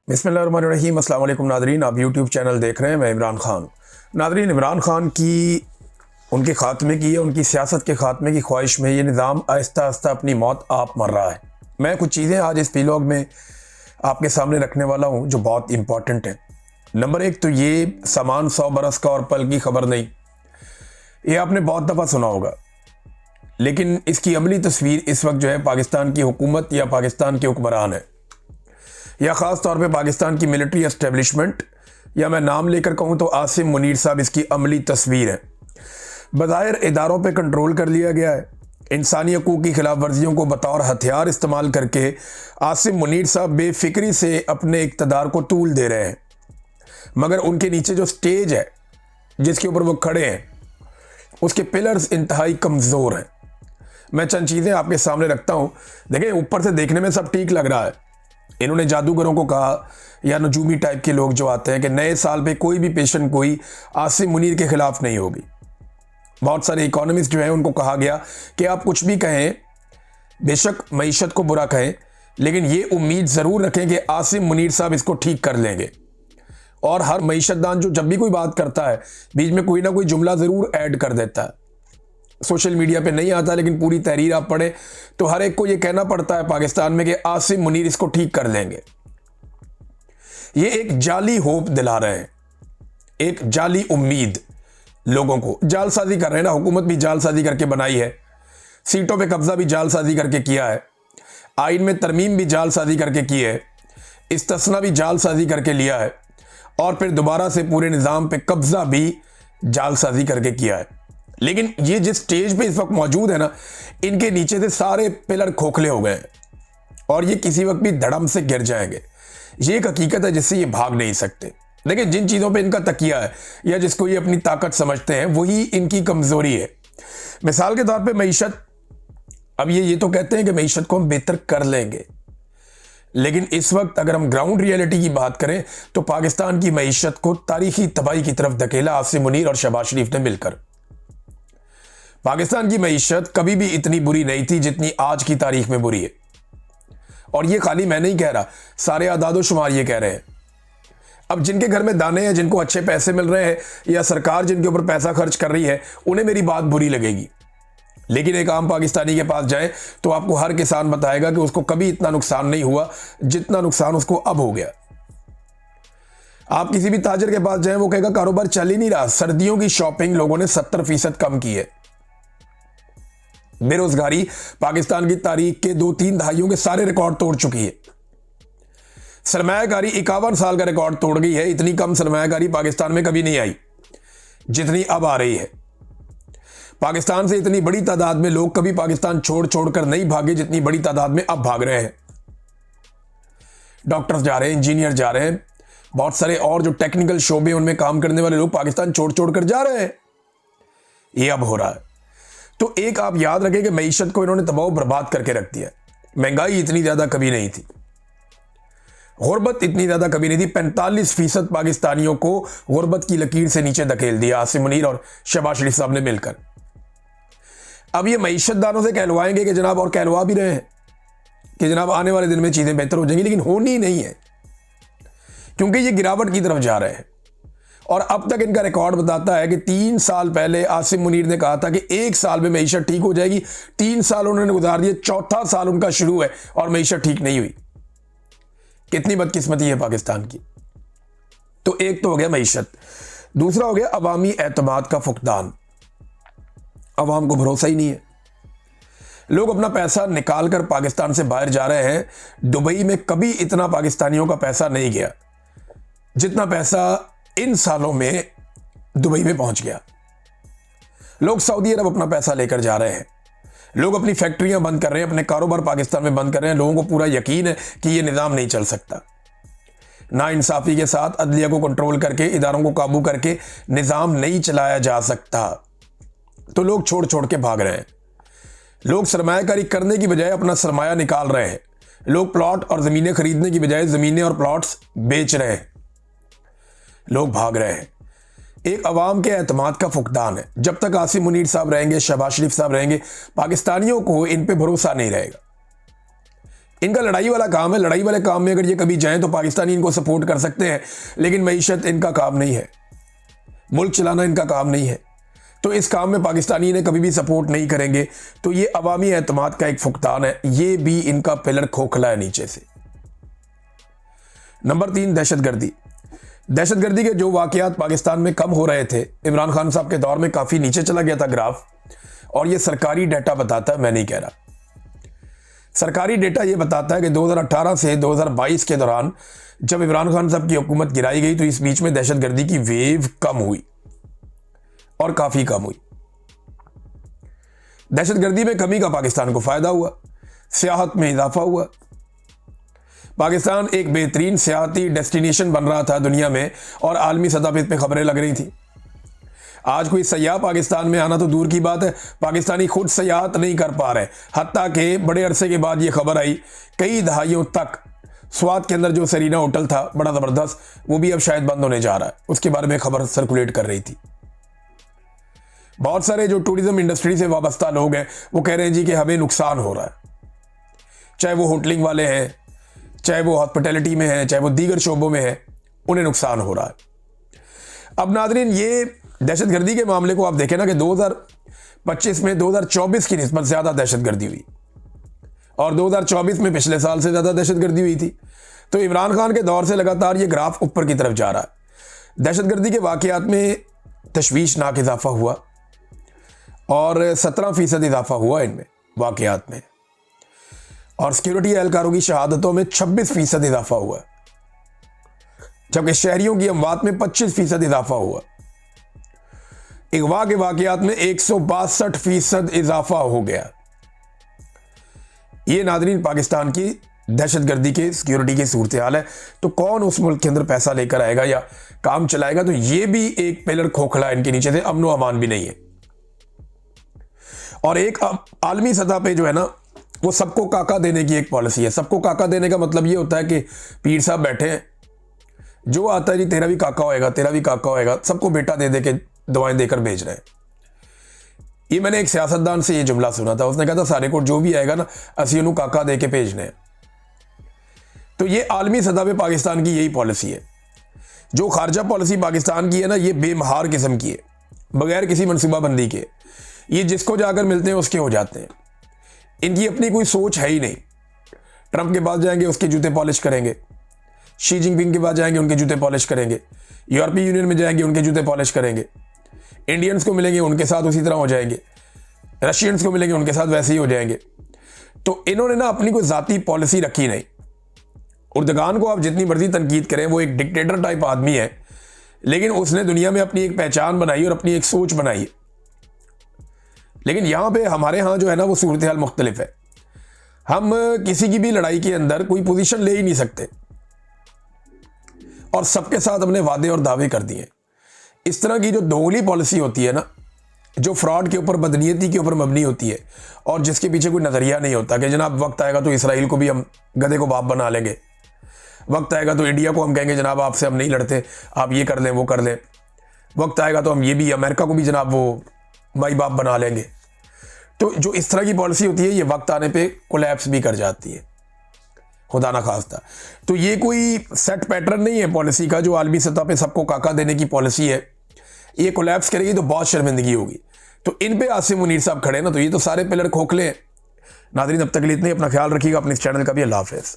बिस्मिल्लाहिर्रहमानिर्रहीम। अस्सलाम वालेकुम नादरीन, आप यूट्यूब चैनल देख रहे हैं। मैं इमरान खान। नादरीन, इमरान खान की उनके ख़ात्मे की या उनकी सियासत के ख़ात्मे की ख्वाहिश में ये निज़ाम आहिस्ता आहिस्ता अपनी मौत आप मर रहा है। मैं कुछ चीज़ें आज इस व्लॉग में आपके सामने रखने वाला हूँ जो बहुत इंपॉर्टेंट है। नंबर एक तो ये सामान 100 बरस का और पल की खबर नहीं, ये आपने बहुत दफ़ा सुना होगा, लेकिन इसकी अमली तस्वीर इस वक्त जो है पाकिस्तान की हुकूमत या पाकिस्तान के हुक्मरान है, या ख़ास तौर पे पाकिस्तान की मिलिट्री एस्टेब्लिशमेंट, या मैं नाम लेकर कहूँ तो आसिम मुनीर साहब इसकी अमली तस्वीर है। बज़ाहिर इदारों पे कंट्रोल कर लिया गया है। इंसानी हकूक़ की खिलाफ वर्जियों को बतौर हथियार इस्तेमाल करके आसिम मुनीर साहब बेफिक्री से अपने इक़्तिदार को तूल दे रहे हैं, मगर उनके नीचे जो स्टेज है जिसके ऊपर वो खड़े हैं उसके पिलर्स इंतहाई कमज़ोर हैं। मैं चंद चीज़ें आपके सामने रखता हूँ। देखें, ऊपर से देखने में सब ठीक लग रहा है। इन्होंने जादूगरों को कहा या नजूमी टाइप के लोग जो आते हैं कि नए साल पे कोई भी पेशन गोई आसिम मुनीर के खिलाफ नहीं होगी। बहुत सारे इकोनॉमिस्ट जो हैं उनको कहा गया कि आप कुछ भी कहें, बेशक मईशत को बुरा कहें, लेकिन ये उम्मीद ज़रूर रखें कि आसिम मुनीर साहब इसको ठीक कर लेंगे। और हर मईशतदान जो जब भी कोई बात करता है बीच में कोई ना कोई जुमला ज़रूर ऐड कर देता है। सोशल मीडिया पे नहीं आता, लेकिन पूरी तहरीर आप पढ़ें तो हर एक को ये कहना पड़ता है पाकिस्तान में कि आसिम मुनीर इसको ठीक कर लेंगे। ये एक जाली होप दिला रहे हैं, एक जाली उम्मीद लोगों को। जालसाजी कर रहे हैं ना, हुकूमत भी जालसाजी करके बनाई है, सीटों पे कब्जा भी जालसाजी करके किया है, आइन में तरमीम भी जालसाजी करके की है, इस्तिस्ना भी जालसाजी करके लिया है, और फिर दोबारा से पूरे निज़ाम पे कब्जा भी जालसाजी करके किया है। लेकिन ये जिस स्टेज पे इस वक्त मौजूद है ना, इनके नीचे से सारे पिलर खोखले हो गए हैं और ये किसी वक्त भी धड़म से गिर जाएंगे। ये एक हकीकत है जिससे ये भाग नहीं सकते। देखिए, जिन चीज़ों पे इनका तकिया है या जिसको ये अपनी ताकत समझते हैं वही इनकी कमज़ोरी है। मिसाल के तौर पे मईशत, अब ये तो कहते हैं कि मईशत को हम बेहतर कर लेंगे, लेकिन इस वक्त अगर हम ग्राउंड रियलिटी की बात करें तो पाकिस्तान की मईशत को तारीखी तबाही की तरफ धकेला आसिम मुनीर और शहबाज शरीफ ने मिलकर। पाकिस्तान की मईशत कभी भी इतनी बुरी नहीं थी जितनी आज की तारीख में बुरी है। और ये खाली मैं नहीं कह रहा, सारे आदादो शुमार ये कह रहे हैं। अब जिनके घर में दाने हैं, जिनको अच्छे पैसे मिल रहे हैं, या सरकार जिनके ऊपर पैसा खर्च कर रही है, उन्हें मेरी बात बुरी लगेगी। लेकिन एक आम पाकिस्तानी के पास जाए तो आपको हर किसान बताएगा कि उसको कभी इतना नुकसान नहीं हुआ जितना नुकसान उसको अब हो गया। आप किसी भी ताजर के पास जाए वो कहेगा कारोबार चल ही नहीं रहा। सर्दियों की शॉपिंग लोगों ने 70% कम की है। बेरोजगारी पाकिस्तान की तारीख के 2-3 दहाइयों के सारे रिकॉर्ड तोड़ चुकी है। सरमायाकारी 51 साल का रिकॉर्ड तोड़ गई है। इतनी कम सरमायाकारी पाकिस्तान में कभी नहीं आई जितनी अब आ रही है। पाकिस्तान से इतनी बड़ी तादाद में लोग कभी पाकिस्तान छोड़कर नहीं भागे जितनी बड़ी तादाद में अब भाग रहे हैं। डॉक्टर्स जा रहे हैं, इंजीनियर जा रहे हैं, बहुत सारे और जो टेक्निकल शोबे उनमें काम करने वाले लोग पाकिस्तान छोड़कर जा रहे हैं। ये अब हो रहा है। तो एक आप याद रखें कि मईशत को इन्होंने तबाह बर्बाद करके रख दिया। महंगाई इतनी ज्यादा कभी नहीं थी, गुर्बत इतनी ज्यादा कभी नहीं थी। 45% पाकिस्तानियों को गुर्बत की लकीर से नीचे धकेल दिया आसिम मुनीर और शहबाज शरीफ साहब ने मिलकर। अब ये मईशतदानों से कहलवाएंगे कि जनाब, और कहलवा भी रहे हैं कि जनाब आने वाले दिन में चीजें बेहतर हो जाएंगी, लेकिन होनी नहीं है क्योंकि ये गिरावट की तरफ जा रहे हैं। और अब तक इनका रिकॉर्ड बताता है कि 3 साल पहले आसिम मुनीर ने कहा था कि 1 साल में मईशत ठीक हो जाएगी। 3 साल उन्होंने गुजार दिए, 4था साल उनका शुरू है और मईशत ठीक नहीं हुई। कितनी बदकिस्मती है पाकिस्तान की। तो एक तो हो गया मईशत, दूसरा हो गया अवामी एतमाद का फुकदान। अवाम को भरोसा ही नहीं है। लोग अपना पैसा निकाल कर पाकिस्तान से बाहर जा रहे हैं। दुबई में कभी इतना पाकिस्तानियों का पैसा नहीं गया जितना पैसा इन सालों में दुबई में पहुंच गया। लोग सऊदी अरब अपना पैसा लेकर जा रहे हैं। लोग अपनी फैक्ट्रियां बंद कर रहे हैं, अपने कारोबार पाकिस्तान में बंद कर रहे हैं। लोगों को पूरा यकीन है कि यह निज़ाम नहीं चल सकता। नाइंसाफी के साथ अदलिया को कंट्रोल करके, इदारों को काबू करके निज़ाम नहीं चलाया जा सकता। तो लोग छोड़ के भाग रहे हैं। लोग सरमायाकारी करने की बजाय अपना सरमाया निकाल रहे हैं। लोग प्लॉट और ज़मीनें खरीदने की बजाय ज़मीनें और प्लॉट्स बेच रहे हैं। लोग भाग रहे हैं। एक अवाम के एतमाद का फुकदान है। जब तक आसिम मुनीर साहब रहेंगे, शहबाज शरीफ साहब रहेंगे, पाकिस्तानियों को इन पे भरोसा नहीं रहेगा। इनका लड़ाई वाला काम है। लड़ाई वाले काम में अगर ये कभी जाएं तो पाकिस्तानी इनको सपोर्ट कर सकते हैं, लेकिन मईशत इनका काम नहीं है, मुल्क चलाना इनका काम नहीं है। तो इस काम में पाकिस्तानी इन्हें कभी भी सपोर्ट नहीं करेंगे। तो ये अवामी एतमाद का एक फुकदान है, ये भी इनका पिलर खोखला है नीचे से। नंबर 3, दहशतगर्दी। दहशतगर्दी के जो वाकयात पाकिस्तान में कम हो रहे थे, इमरान खान साहब के दौर में काफ़ी नीचे चला गया था ग्राफ, और ये सरकारी डेटा बताता है, मैं नहीं कह रहा। सरकारी डेटा ये बताता है कि 2018 से 2022 के दौरान जब इमरान खान साहब की हुकूमत गिराई गई तो इस बीच में दहशतगर्दी की वेव कम हुई, और काफ़ी कम हुई। दहशतगर्दी में कमी का पाकिस्तान को फ़ायदा हुआ, सियाहत में इजाफा हुआ। पाकिस्तान एक बेहतरीन सियाहती डेस्टिनेशन बन रहा था दुनिया में, और आलमी सतह पर इस पर खबरें लग रही थी। आज कोई सयाह पाकिस्तान में आना तो दूर की बात है, पाकिस्तानी खुद सयाहत नहीं कर पा रहे। हत्ता कि बड़े अरसे के बाद ये खबर आई, कई दहाइयों तक स्वात के अंदर जो सरीना होटल था बड़ा ज़बरदस्त, वो भी अब शायद बंद होने जा रहा है। उसके बारे में खबर सर्कुलेट कर रही थी। बहुत सारे जो टूरिज्म इंडस्ट्री से वाबस्ता लोग हैं वो कह रहे हैं जी कि हमें नुकसान हो रहा है, चाहे वो होटलिंग वाले हैं, चाहे वो हॉस्पिटैलिटी में है, चाहे वो दीगर शोबों में है, उन्हें नुकसान हो रहा है। अब नाज़रीन, ये दहशतगर्दी के मामले को आप देखें ना कि 2025 में 2024 की निस्बत ज़्यादा दहशतगर्दी हुई, और 2024 में पिछले साल से ज़्यादा दहशतगर्दी हुई थी। तो इमरान खान के दौर से लगातार ये ग्राफ ऊपर की तरफ जा रहा है। दहशतगर्दी के वाकयात में तशवीशनाक इजाफा हुआ, और 17% इजाफा हुआ इनमें वाकयात में, और सिक्योरिटी एहलकारों की शहादतों में 26% इजाफा हुआ, जबकि शहरियों की अमवात में 25% इजाफा हुआ। अगवा के वाकयात में 162% इजाफा हो गया। ये नाज़रीन पाकिस्तान की दहशतगर्दी के सिक्योरिटी की सूरत हाल है। तो कौन उस मुल्क के अंदर पैसा लेकर आएगा या काम चलाएगा? तो ये भी एक पिलर खोखला है इनके नीचे से, अमन व अमान भी नहीं है। और एक आलमी सतह पे जो है ना, वो सबको काका देने की एक पॉलिसी है। सबको काका देने का मतलब ये होता है कि पीर साहब बैठे हैं, जो आता है जी तेरा भी काका होएगा, तेरा भी काका होएगा, सबको बेटा दे दे के दवाएं देकर भेज रहे हैं। ये मैंने एक सियासतदान से ये जुमला सुना था, उसने कहा था सारे को जो भी आएगा ना असी उन्होंने काका दे के भेजने हैं। तो ये आलमी सतह पे पाकिस्तान की यही पॉलिसी है। जो खारजा पॉलिसी पाकिस्तान की है ना, ये बेमहार किस्म की है, बगैर किसी मनसूबाबंदी के। ये जिसको जाकर मिलते हैं उसके हो जाते हैं। इनकी अपनी कोई सोच है ही नहीं। ट्रंप के पास जाएंगे उसके जूते पॉलिश करेंगे, शी जिनपिंग के पास जाएंगे उनके जूते पॉलिश करेंगे, यूरोपीय यूनियन में जाएंगे उनके जूते पॉलिश करेंगे, इंडियंस को मिलेंगे उनके साथ उसी तरह हो जाएंगे, रशियंस को मिलेंगे उनके साथ वैसे ही हो जाएंगे। तो इन्होंने ना अपनी कोई ज़ाती पॉलिसी रखी नहीं। उर्दगान को आप जितनी मर्जी तनकीद करें, वो एक डिक्टेटर टाइप आदमी है, लेकिन उसने दुनिया में अपनी एक पहचान बनाई और अपनी एक सोच बनाई है। लेकिन यहाँ पे हमारे यहाँ जो है ना वो सूरत हाल मुख्तलिफ है। हम किसी की भी लड़ाई के अंदर कोई पोजीशन ले ही नहीं सकते, और सबके साथ हमने वादे और दावे कर दिए। इस तरह की जो दोगली पॉलिसी होती है ना, जो फ्रॉड के ऊपर, बदनीयती के ऊपर मबनी होती है, और जिसके पीछे कोई नज़रिया नहीं होता कि जनाब वक्त आएगा तो इसराइल को भी हम गधे को बाप बना लेंगे, वक्त आएगा तो इंडिया को हम कहेंगे जनाब आपसे हम नहीं लड़ते, आप ये कर लें वो कर लें, वक्त आएगा तो हम ये भी अमेरिका को भी जनाब वो माई बाप बना लेंगे। तो जो इस तरह की पॉलिसी होती है ये वक्त आने पे कोलैप्स भी कर जाती है, खुदा ना खास्ता। तो ये कोई सेट पैटर्न नहीं है पॉलिसी का, जो आलमी सतह पे सबको काका देने की पॉलिसी है। ये कोलैप्स करेगी तो बहुत शर्मिंदगी होगी। तो इन पे आसिम मुनीर साहब खड़े ना, तो ये तो सारे पिलर खोखले हैं। नाज़रीन, अब तक के लिए इतने, अपना ख्याल रखिएगा, अपने इस चैनल का भी। अल्लाह हाफ़िज़।